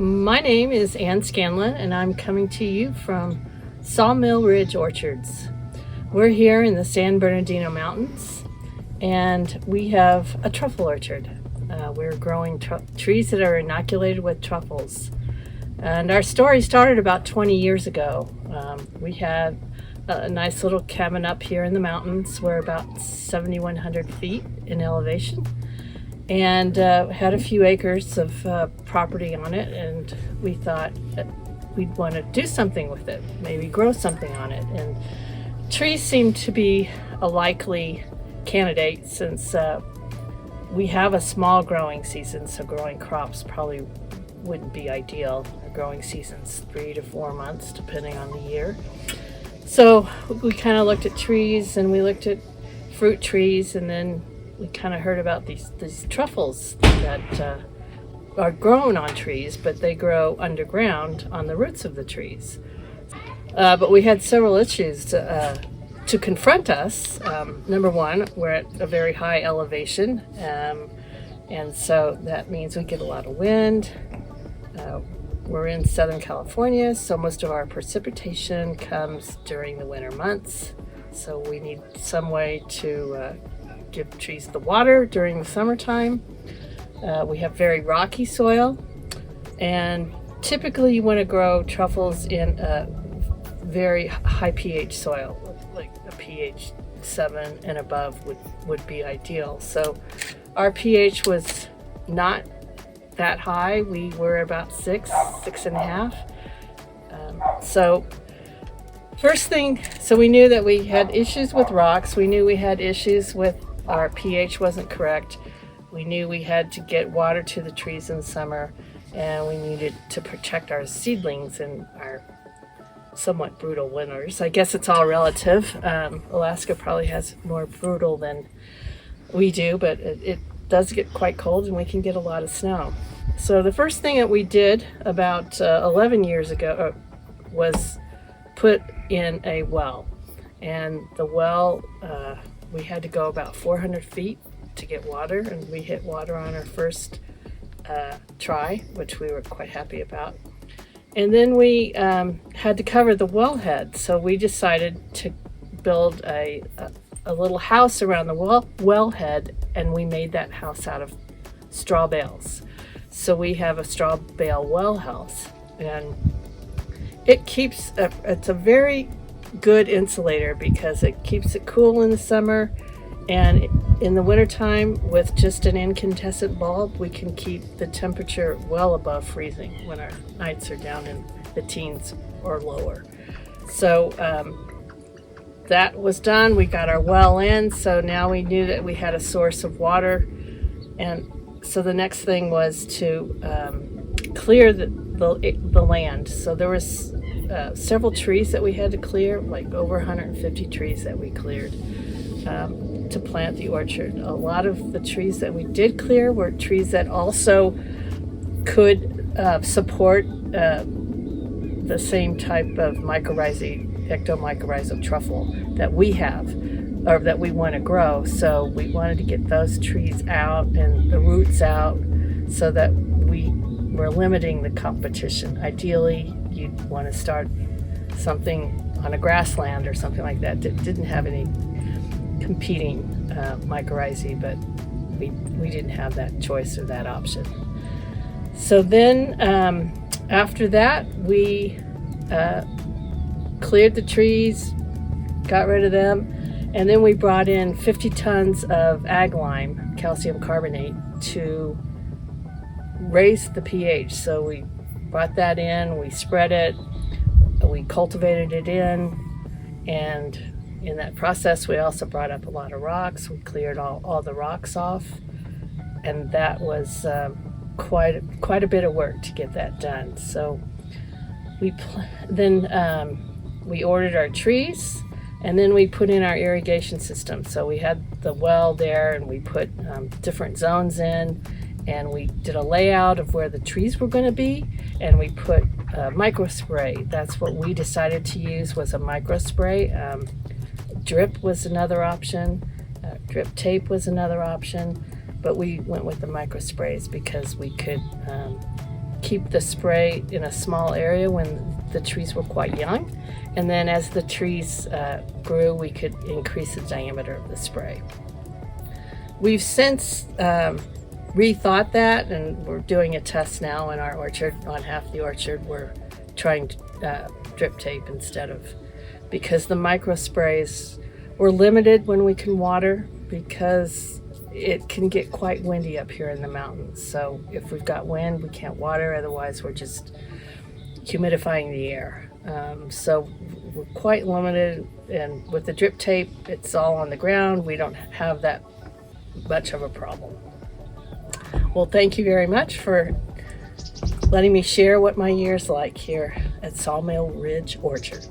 My name is Ann Scanlon, and I'm coming to you from Sawmill Ridge Orchards. We're here in the San Bernardino Mountains, and we have a truffle orchard. We're growing trees that are inoculated with truffles. And our story started about 20 years ago. We had a nice little cabin up here in the mountains. We're about 7,100 feet in elevation, and had a few acres of property on it, and we thought that we'd want to do something with it, maybe grow something on it. And trees seemed to be a likely candidate since we have a small growing season, so growing crops probably wouldn't be ideal. Our growing season's 3 to 4 months depending on the year. So we kind of looked at trees, and we looked at fruit trees, and then we kind of heard about these truffles that are grown on trees, but they grow underground on the roots of the trees. But we had several issues to confront us. Number one, we're at a very high elevation, and so that means we get a lot of wind. We're in Southern California, so most of our precipitation comes during the winter months. So we need some way to give trees the water during the summertime. We have very rocky soil, and typically you want to grow truffles in a very high pH soil, like a pH 7 and above would be ideal. So our pH was not that high. We were about 6.5. So first thing, so we knew that we had issues with rocks. We knew we had issues with our pH wasn't correct. We knew we had to get water to the trees in summer, and we needed to protect our seedlings in our somewhat brutal winters. I guess it's all relative. Alaska probably has more brutal than we do, but it does get quite cold, and we can get a lot of snow. So the first thing that we did about 11 years ago was put in a well. And the well, we had to go about 400 feet to get water, and we hit water on our first try, which we were quite happy about. And then we had to cover the wellhead, so we decided to build a little house around the wellhead, and we made that house out of straw bales. So we have a straw bale well house, and it keeps it's a very good insulator because it keeps it cool in the summer, and in the wintertime with just an incandescent bulb we can keep the temperature well above freezing when our nights are down in the teens or lower. So that was done. We got our well in, so now we knew that we had a source of water, and so the next thing was to clear the land. So there was several trees that we had to clear, like over 150 trees that we cleared to plant the orchard. A lot of the trees that we did clear were trees that also could support the same type of ectomycorrhizal truffle that we have, or that we want to grow. So we wanted to get those trees out and the roots out so that we were limiting the competition. Ideally, you'd want to start something on a grassland or something like that that didn't have any competing mycorrhizae, but we didn't have that choice or that option. So then after that, we cleared the trees, got rid of them, and then we brought in 50 tons of ag lime, calcium carbonate, to raise the pH. So we brought that in, we spread it, we cultivated it in, and in that process we also brought up a lot of rocks. We cleared all the rocks off, and that was quite a bit of work to get that done. So then we ordered our trees, and then we put in our irrigation system. So we had the well there, and we put different zones in, and we did a layout of where the trees were going to be, and we put micro spray. That's what we decided to use, was a micro spray. Drip was another option. Drip tape was another option, but we went with the micro sprays because we could keep the spray in a small area when the trees were quite young. And then as the trees grew, we could increase the diameter of the spray. We've since rethought that, and we're doing a test now in our orchard. On half the orchard, we're trying drip tape instead of, because the micro sprays, we're limited when we can water because it can get quite windy up here in the mountains. So if we've got wind, we can't water. Otherwise, we're just humidifying the air. So we're quite limited, and with the drip tape, it's all on the ground. We don't have that much of a problem. Well, thank you very much for letting me share what my year's like here at Sawmill Ridge Orchard.